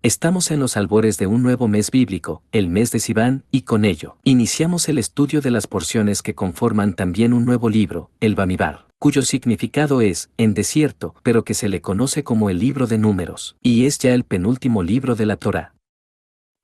Estamos en los albores de un nuevo mes bíblico, el mes de Sivan, y con ello, iniciamos el estudio de las porciones que conforman también un nuevo libro, el Bamidbar, cuyo significado es, en desierto, pero que se le conoce como el libro de números, y es ya el penúltimo libro de la Torá.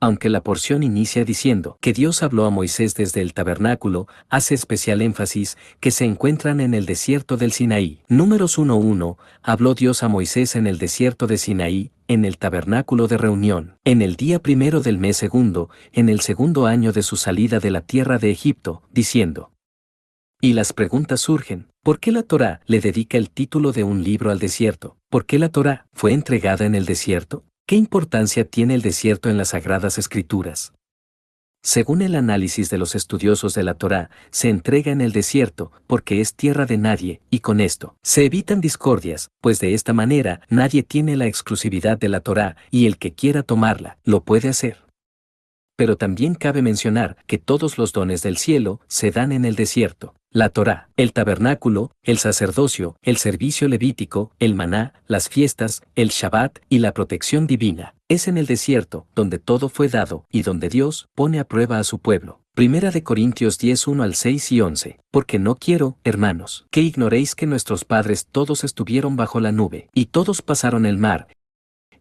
Aunque la porción inicia diciendo que Dios habló a Moisés desde el tabernáculo, hace especial énfasis que se encuentran en el desierto del Sinaí. Números 1:1, habló Dios a Moisés en el desierto de Sinaí, en el tabernáculo de reunión, en el día primero del mes segundo, en el segundo año de su salida de la tierra de Egipto, diciendo. Y las preguntas surgen, ¿por qué la Torá le dedica el título de un libro al desierto? ¿Por qué la Torá fue entregada en el desierto? ¿Qué importancia tiene el desierto en las Sagradas Escrituras? Según el análisis de los estudiosos de la Torá, se entrega en el desierto porque es tierra de nadie, y con esto se evitan discordias, pues de esta manera nadie tiene la exclusividad de la Torá y el que quiera tomarla, lo puede hacer. Pero también cabe mencionar que todos los dones del cielo se dan en el desierto. La Torá, el tabernáculo, el sacerdocio, el servicio levítico, el maná, las fiestas, el Shabbat y la protección divina. Es en el desierto donde todo fue dado y donde Dios pone a prueba a su pueblo. Primera de Corintios 10:1-6 y 11. Porque no quiero, hermanos, que ignoréis que nuestros padres todos estuvieron bajo la nube, y todos pasaron el mar,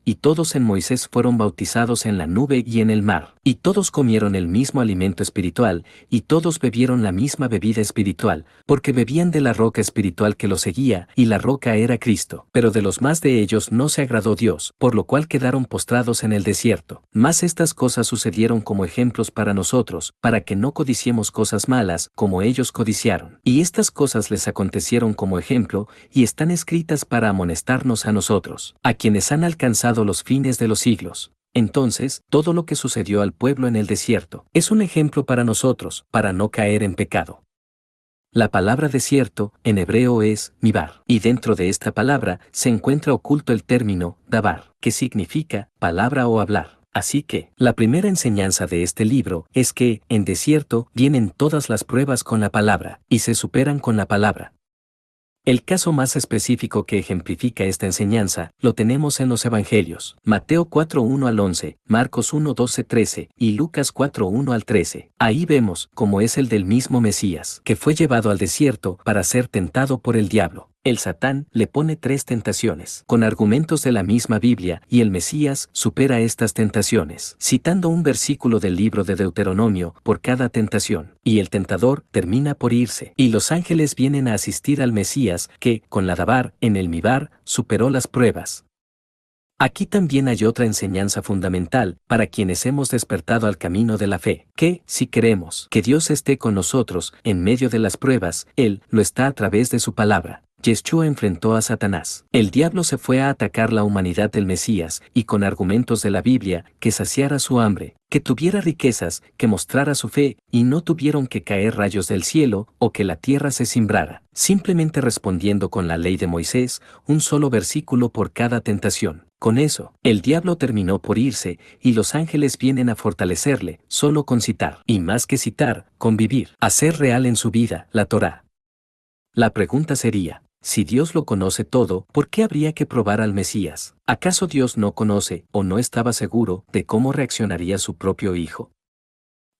y todos en Moisés fueron bautizados en la nube y en el mar, y todos comieron el mismo alimento espiritual, y todos bebieron la misma bebida espiritual, porque bebían de la roca espiritual que los seguía, y la roca era Cristo. Pero de los más de ellos no se agradó Dios, por lo cual quedaron postrados en el desierto. Mas estas cosas sucedieron como ejemplos para nosotros, para que no codiciemos cosas malas, como ellos codiciaron. Y estas cosas les acontecieron como ejemplo, y están escritas para amonestarnos a nosotros, a quienes han alcanzado los fines de los siglos. Entonces, todo lo que sucedió al pueblo en el desierto es un ejemplo para nosotros, para no caer en pecado. La palabra desierto, en hebreo es mibar, y dentro de esta palabra se encuentra oculto el término dabar, que significa palabra o hablar. Así que, la primera enseñanza de este libro es que, en desierto, vienen todas las pruebas con la palabra, y se superan con la palabra. El caso más específico que ejemplifica esta enseñanza lo tenemos en los Evangelios, Mateo 4:1-11, Marcos 1:12-13 y Lucas 4:1-13. Ahí vemos cómo es el del mismo Mesías, que fue llevado al desierto para ser tentado por el diablo. El Satán le pone 3 tentaciones, con argumentos de la misma Biblia, y el Mesías supera estas tentaciones, citando un versículo del libro de Deuteronomio por cada tentación, y el tentador termina por irse, y los ángeles vienen a asistir al Mesías, que, con la dabar, en el mibar, superó las pruebas. Aquí también hay otra enseñanza fundamental para quienes hemos despertado al camino de la fe, que, si queremos que Dios esté con nosotros en medio de las pruebas, Él lo está a través de su palabra. Yeshua enfrentó a Satanás. El diablo se fue a atacar la humanidad del Mesías, y con argumentos de la Biblia, que saciara su hambre, que tuviera riquezas, que mostrara su fe, y no tuvieron que caer rayos del cielo, o que la tierra se cimbrara, simplemente respondiendo con la ley de Moisés, un solo versículo por cada tentación. Con eso, el diablo terminó por irse, y los ángeles vienen a fortalecerle, solo con citar, y más que citar, con vivir, hacer real en su vida, la Torá. La pregunta sería, si Dios lo conoce todo, ¿por qué habría que probar al Mesías? ¿Acaso Dios no conoce o no estaba seguro de cómo reaccionaría su propio Hijo?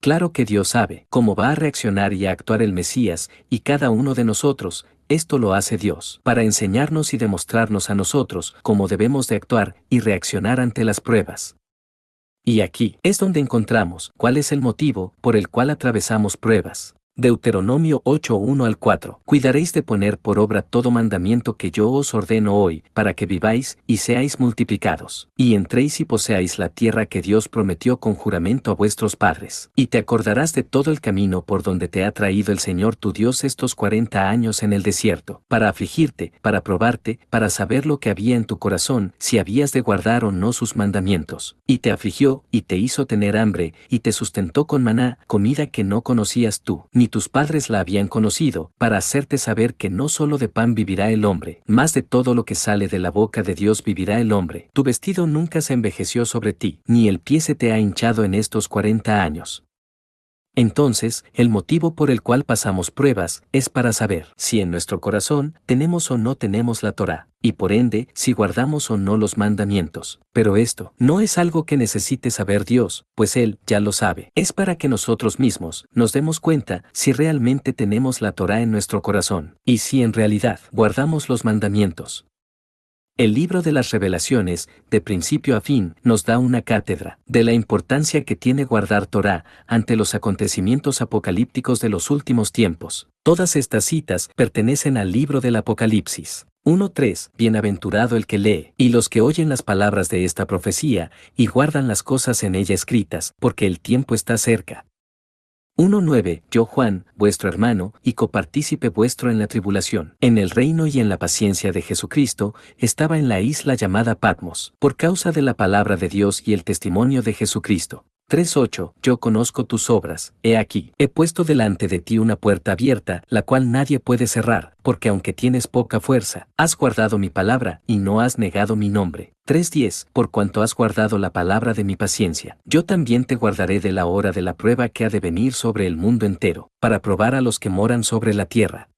Claro que Dios sabe cómo va a reaccionar y a actuar el Mesías, y cada uno de nosotros. Esto lo hace Dios, para enseñarnos y demostrarnos a nosotros cómo debemos de actuar y reaccionar ante las pruebas. Y aquí es donde encontramos cuál es el motivo por el cual atravesamos pruebas. Deuteronomio 8:1-4. Cuidaréis de poner por obra todo mandamiento que yo os ordeno hoy, para que viváis y seáis multiplicados, y entréis y poseáis la tierra que Dios prometió con juramento a vuestros padres. Y te acordarás de todo el camino por donde te ha traído el Señor tu Dios estos 40 años en el desierto, para afligirte, para probarte, para saber lo que había en tu corazón, si habías de guardar o no sus mandamientos. Y te afligió, y te hizo tener hambre, y te sustentó con maná, comida que no conocías tú, ni tus padres la habían conocido, para hacerte saber que no solo de pan vivirá el hombre, más de todo lo que sale de la boca de Dios vivirá el hombre. Tu vestido nunca se envejeció sobre ti, ni el pie se te ha hinchado en estos 40 años. Entonces, el motivo por el cual pasamos pruebas es para saber si en nuestro corazón tenemos o no tenemos la Torá, y por ende, si guardamos o no los mandamientos. Pero esto no es algo que necesite saber Dios, pues Él ya lo sabe. Es para que nosotros mismos nos demos cuenta si realmente tenemos la Torá en nuestro corazón, y si en realidad guardamos los mandamientos. El libro de las Revelaciones, de principio a fin, nos da una cátedra de la importancia que tiene guardar Torá ante los acontecimientos apocalípticos de los últimos tiempos. Todas estas citas pertenecen al libro del Apocalipsis. 1:3 Bienaventurado el que lee, y los que oyen las palabras de esta profecía, y guardan las cosas en ella escritas, porque el tiempo está cerca. 1:9 Yo Juan, vuestro hermano, y copartícipe vuestro en la tribulación, en el reino y en la paciencia de Jesucristo, estaba en la isla llamada Patmos, por causa de la palabra de Dios y el testimonio de Jesucristo. 3:8 Yo conozco tus obras, he aquí, he puesto delante de ti una puerta abierta, la cual nadie puede cerrar, porque aunque tienes poca fuerza, has guardado mi palabra, y no has negado mi nombre. 3:10 Por cuanto has guardado la palabra de mi paciencia, yo también te guardaré de la hora de la prueba que ha de venir sobre el mundo entero, para probar a los que moran sobre la tierra.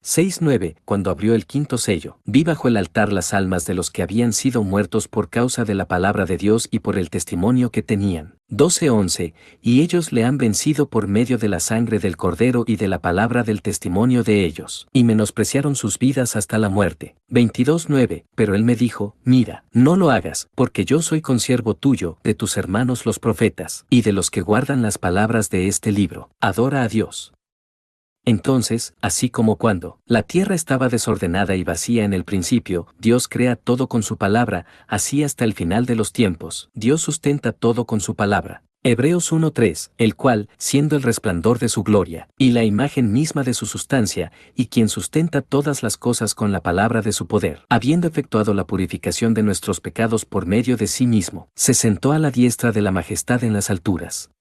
6:9 Cuando abrió el quinto sello, vi bajo el altar las almas de los que habían sido muertos por causa de la palabra de Dios y por el testimonio que tenían. 12:11 Y ellos le han vencido por medio de la sangre del Cordero y de la palabra del testimonio de ellos, y menospreciaron sus vidas hasta la muerte. 22:9 Pero él me dijo, mira, no lo hagas, porque yo soy consiervo tuyo, de tus hermanos los profetas, y de los que guardan las palabras de este libro. Adora a Dios. Entonces, así como cuando la tierra estaba desordenada y vacía en el principio, Dios crea todo con su palabra, así hasta el final de los tiempos, Dios sustenta todo con su palabra. Hebreos 1:3, el cual, siendo el resplandor de su gloria, y la imagen misma de su sustancia, y quien sustenta todas las cosas con la palabra de su poder, habiendo efectuado la purificación de nuestros pecados por medio de sí mismo, se sentó a la diestra de la majestad en las alturas.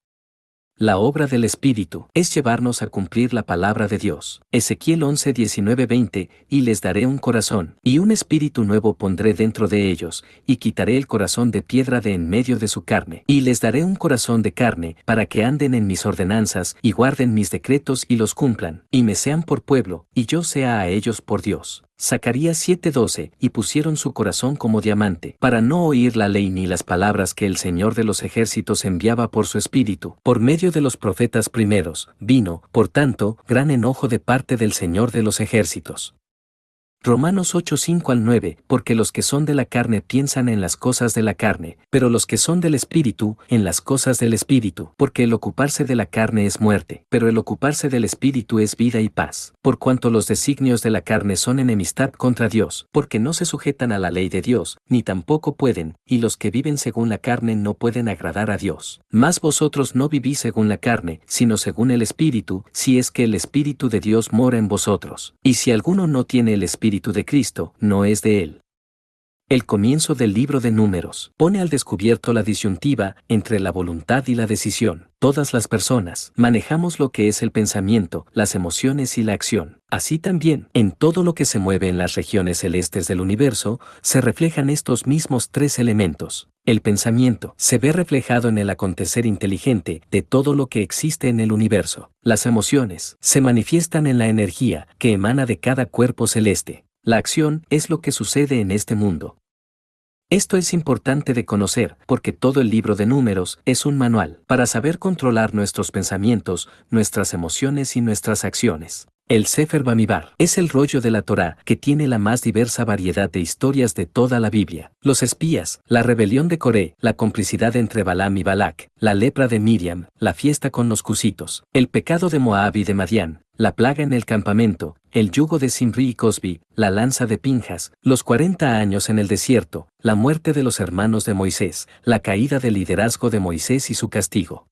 La obra del Espíritu es llevarnos a cumplir la palabra de Dios. Ezequiel 11:19-20 Y les daré un corazón, y un espíritu nuevo pondré dentro de ellos, y quitaré el corazón de piedra de en medio de su carne, y les daré un corazón de carne, para que anden en mis ordenanzas, y guarden mis decretos y los cumplan, y me sean por pueblo, y yo sea a ellos por Dios. Zacarías 7:12 Y pusieron su corazón como diamante, para no oír la ley ni las palabras que el Señor de los ejércitos enviaba por su espíritu, por medio de los profetas primeros. Vino, por tanto, gran enojo de parte del Señor de los ejércitos. Romanos 8:5-9 Porque los que son de la carne piensan en las cosas de la carne, pero los que son del Espíritu, en las cosas del Espíritu. Porque el ocuparse de la carne es muerte, pero el ocuparse del Espíritu es vida y paz. Por cuanto los designios de la carne son enemistad contra Dios, porque no se sujetan a la ley de Dios, ni tampoco pueden, y los que viven según la carne no pueden agradar a Dios. Mas vosotros no vivís según la carne, sino según el Espíritu, si es que el Espíritu de Dios mora en vosotros. Y si alguno no tiene el Espíritu de Cristo, no es de él. El comienzo del libro de Números pone al descubierto la disyuntiva entre la voluntad y la decisión. Todas las personas manejamos lo que es el pensamiento, las emociones y la acción. Así también, en todo lo que se mueve en las regiones celestes del universo, se reflejan estos mismos tres elementos. El pensamiento se ve reflejado en el acontecer inteligente de todo lo que existe en el universo. Las emociones se manifiestan en la energía que emana de cada cuerpo celeste. La acción es lo que sucede en este mundo. Esto es importante de conocer, porque todo el libro de Números es un manual para saber controlar nuestros pensamientos, nuestras emociones y nuestras acciones. El Sefer Bamidbar es el rollo de la Torá que tiene la más diversa variedad de historias de toda la Biblia. Los espías, la rebelión de Coré, la complicidad entre Balaam y Balac, la lepra de Miriam, la fiesta con los cusitos, el pecado de Moab y de Madián, la plaga en el campamento, el yugo de Simri y Cosbi, la lanza de Pinjas, los 40 años en el desierto, la muerte de los hermanos de Moisés, la caída del liderazgo de Moisés y su castigo.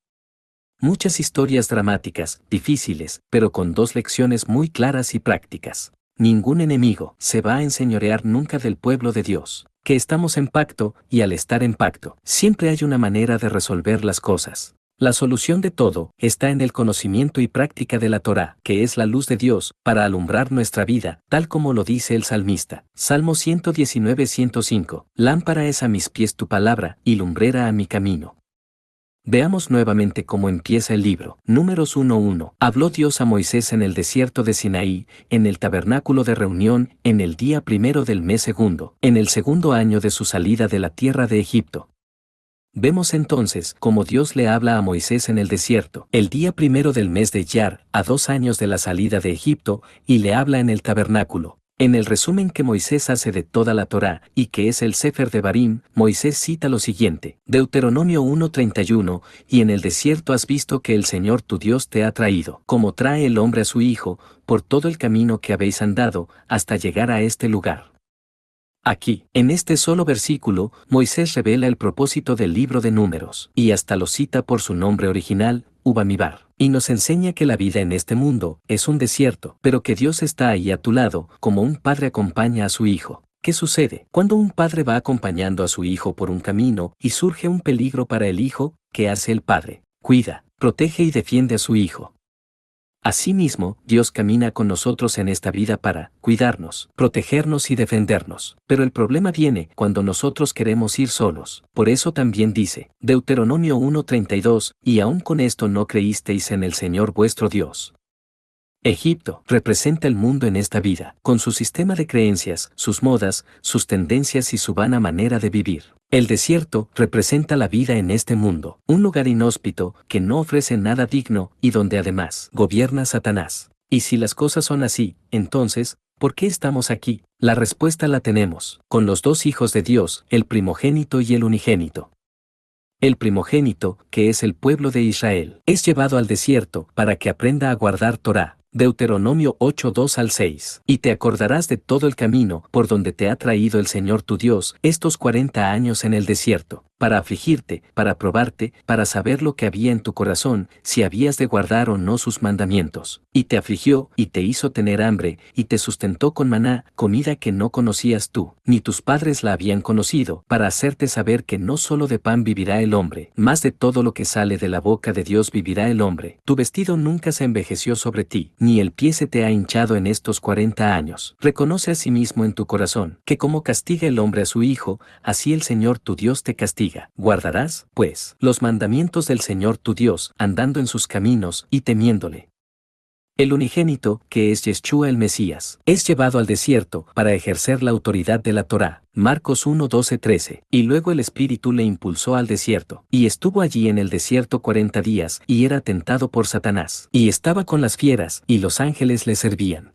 Muchas historias dramáticas, difíciles, pero con dos lecciones muy claras y prácticas. Ningún enemigo se va a enseñorear nunca del pueblo de Dios, que estamos en pacto, y al estar en pacto, siempre hay una manera de resolver las cosas. La solución de todo está en el conocimiento y práctica de la Torá, que es la luz de Dios, para alumbrar nuestra vida, tal como lo dice el salmista. Salmo 119:105. Lámpara es a mis pies tu palabra, y lumbrera a mi camino. Veamos nuevamente cómo empieza el libro. Números 1:1. Habló Dios a Moisés en el desierto de Sinaí, en el tabernáculo de reunión, en el día primero del mes segundo, en el segundo año de su salida de la tierra de Egipto. Vemos entonces cómo Dios le habla a Moisés en el desierto, el día primero del mes de Iyar, a 2 años de la salida de Egipto, y le habla en el tabernáculo. En el resumen que Moisés hace de toda la Torá, y que es el Sefer Devarim, Moisés cita lo siguiente, Deuteronomio 1:31, y en el desierto has visto que el Señor tu Dios te ha traído, como trae el hombre a su hijo, por todo el camino que habéis andado, hasta llegar a este lugar. Aquí, en este solo versículo, Moisés revela el propósito del libro de Números, y hasta lo cita por su nombre original, Ubamibar, y nos enseña que la vida en este mundo es un desierto, pero que Dios está ahí a tu lado, como un padre acompaña a su hijo. ¿Qué sucede? Cuando un padre va acompañando a su hijo por un camino y surge un peligro para el hijo, ¿qué hace el padre? Cuida, protege y defiende a su hijo. Asimismo, Dios camina con nosotros en esta vida para cuidarnos, protegernos y defendernos. Pero el problema viene cuando nosotros queremos ir solos. Por eso también dice, Deuteronomio 1:32, y aún con esto no creísteis en el Señor vuestro Dios. Egipto representa el mundo en esta vida, con su sistema de creencias, sus modas, sus tendencias y su vana manera de vivir. El desierto representa la vida en este mundo, un lugar inhóspito que no ofrece nada digno y donde además gobierna Satanás. Y si las cosas son así, entonces, ¿por qué estamos aquí? La respuesta la tenemos, con los dos hijos de Dios, el primogénito y el unigénito. El primogénito, que es el pueblo de Israel, es llevado al desierto para que aprenda a guardar Torá. Deuteronomio 8:2-6. Y te acordarás de todo el camino por donde te ha traído el Señor tu Dios estos 40 años en el desierto, para afligirte, para probarte, para saber lo que había en tu corazón, si habías de guardar o no sus mandamientos. Y te afligió, y te hizo tener hambre, y te sustentó con maná, comida que no conocías tú, ni tus padres la habían conocido, para hacerte saber que no solo de pan vivirá el hombre, más de todo lo que sale de la boca de Dios vivirá el hombre. Tu vestido nunca se envejeció sobre ti, ni el pie se te ha hinchado en estos 40 años. Reconoce asimismo en tu corazón, que como castiga el hombre a su hijo, así el Señor tu Dios te castiga. Guardarás, pues, los mandamientos del Señor tu Dios, andando en sus caminos y temiéndole. El unigénito, que es Yeshua el Mesías, es llevado al desierto para ejercer la autoridad de la Torá. Marcos 1:12-13. Y luego el Espíritu le impulsó al desierto, y estuvo allí en el desierto 40 días, y era tentado por Satanás, y estaba con las fieras, y los ángeles le servían.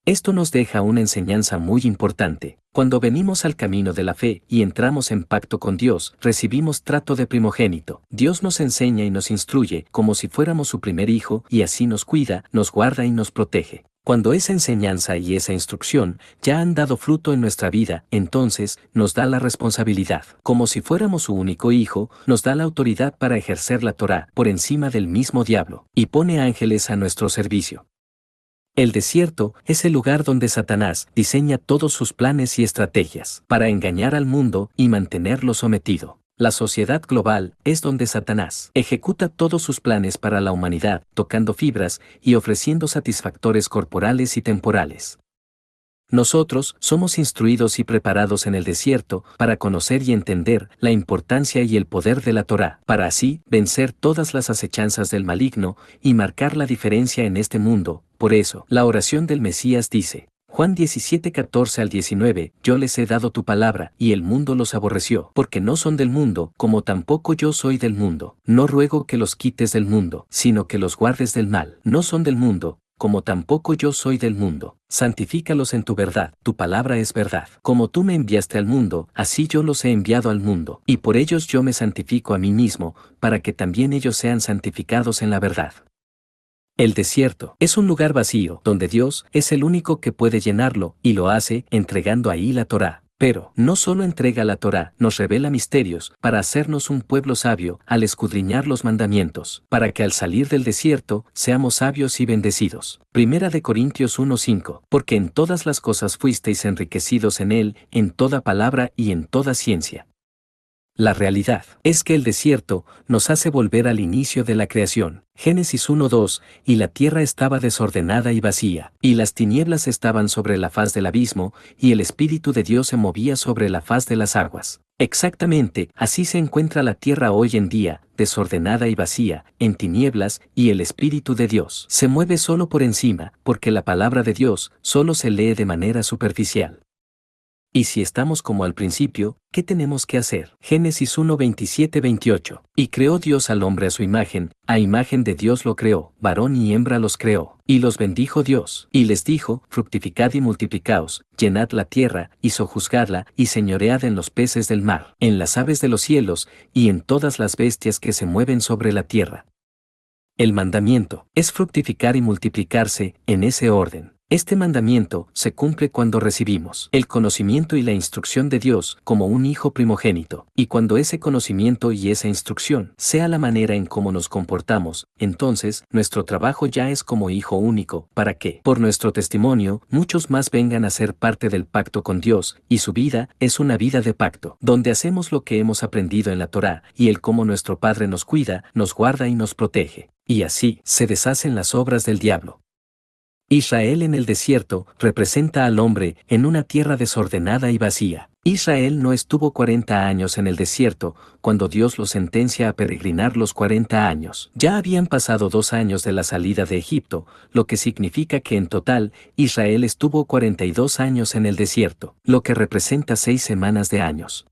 Esto nos deja una enseñanza muy importante. Cuando venimos al camino de la fe y entramos en pacto con Dios, recibimos trato de primogénito. Dios nos enseña y nos instruye como si fuéramos su primer hijo, y así nos cuida, nos guarda y nos protege. Cuando esa enseñanza y esa instrucción ya han dado fruto en nuestra vida, entonces nos da la responsabilidad. Como si fuéramos su único hijo, nos da la autoridad para ejercer la Torá por encima del mismo diablo, y pone ángeles a nuestro servicio. El desierto es el lugar donde Satanás diseña todos sus planes y estrategias para engañar al mundo y mantenerlo sometido. La sociedad global es donde Satanás ejecuta todos sus planes para la humanidad, tocando fibras y ofreciendo satisfactores corporales y temporales. Nosotros somos instruidos y preparados en el desierto para conocer y entender la importancia y el poder de la Torá, para así vencer todas las acechanzas del maligno y marcar la diferencia en este mundo. Por eso, la oración del Mesías dice, Juan 17:14-19, yo les he dado tu palabra, y el mundo los aborreció, porque no son del mundo, como tampoco yo soy del mundo. No ruego que los quites del mundo, sino que los guardes del mal. No son del mundo, como tampoco yo soy del mundo. Santifícalos en tu verdad, tu palabra es verdad. Como tú me enviaste al mundo, así yo los he enviado al mundo, y por ellos yo me santifico a mí mismo, para que también ellos sean santificados en la verdad. El desierto es un lugar vacío, donde Dios es el único que puede llenarlo, y lo hace entregando ahí la Torá. Pero, no solo entrega la Torá, nos revela misterios, para hacernos un pueblo sabio, al escudriñar los mandamientos, para que al salir del desierto, seamos sabios y bendecidos. Primera de Corintios 1:5, porque en todas las cosas fuisteis enriquecidos en él, en toda palabra y en toda ciencia. La realidad es que el desierto nos hace volver al inicio de la creación. Génesis 1:2, y la tierra estaba desordenada y vacía, y las tinieblas estaban sobre la faz del abismo, y el Espíritu de Dios se movía sobre la faz de las aguas. Exactamente, así se encuentra la tierra hoy en día, desordenada y vacía, en tinieblas, y el Espíritu de Dios se mueve solo por encima, porque la palabra de Dios solo se lee de manera superficial. Y si estamos como al principio, ¿qué tenemos que hacer? Génesis 1:27-28. Y creó Dios al hombre a su imagen, a imagen de Dios lo creó, varón y hembra los creó. Y los bendijo Dios, y les dijo, fructificad y multiplicaos, llenad la tierra, y sojuzgadla, y señoread en los peces del mar, en las aves de los cielos, y en todas las bestias que se mueven sobre la tierra. El mandamiento es fructificar y multiplicarse, en ese orden. Este mandamiento se cumple cuando recibimos el conocimiento y la instrucción de Dios como un hijo primogénito, y cuando ese conocimiento y esa instrucción sea la manera en cómo nos comportamos, entonces nuestro trabajo ya es como hijo único, para que, por nuestro testimonio, muchos más vengan a ser parte del pacto con Dios, y su vida es una vida de pacto, donde hacemos lo que hemos aprendido en la Torá, y el cómo nuestro Padre nos cuida, nos guarda y nos protege. Y así se deshacen las obras del diablo. Israel en el desierto representa al hombre en una tierra desordenada y vacía. Israel no estuvo 40 años en el desierto cuando Dios lo sentencia a peregrinar los 40 años. Ya habían pasado 2 años de la salida de Egipto, lo que significa que en total Israel estuvo 42 años en el desierto, lo que representa 6 semanas de años.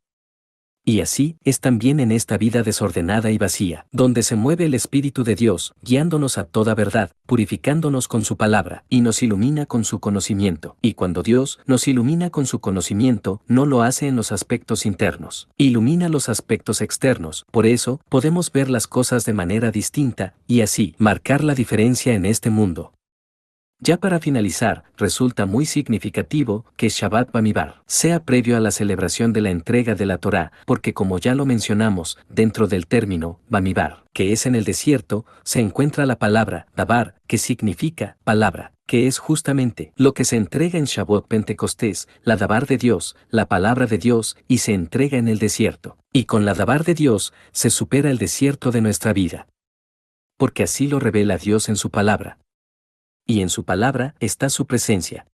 Y así es también en esta vida desordenada y vacía, donde se mueve el Espíritu de Dios, guiándonos a toda verdad, purificándonos con su palabra, y nos ilumina con su conocimiento. Y cuando Dios nos ilumina con su conocimiento, no lo hace en los aspectos internos, ilumina los aspectos externos. Por eso, podemos ver las cosas de manera distinta, y así, marcar la diferencia en este mundo. Ya para finalizar, resulta muy significativo que Shabbat Bamidbar sea previo a la celebración de la entrega de la Torá, porque como ya lo mencionamos, dentro del término Bamidbar, que es en el desierto, se encuentra la palabra Dabar, que significa palabra, que es justamente lo que se entrega en Shavuot Pentecostés, la Dabar de Dios, la palabra de Dios, y se entrega en el desierto. Y con la Dabar de Dios se supera el desierto de nuestra vida. Porque así lo revela Dios en su palabra. Y en su palabra está su presencia.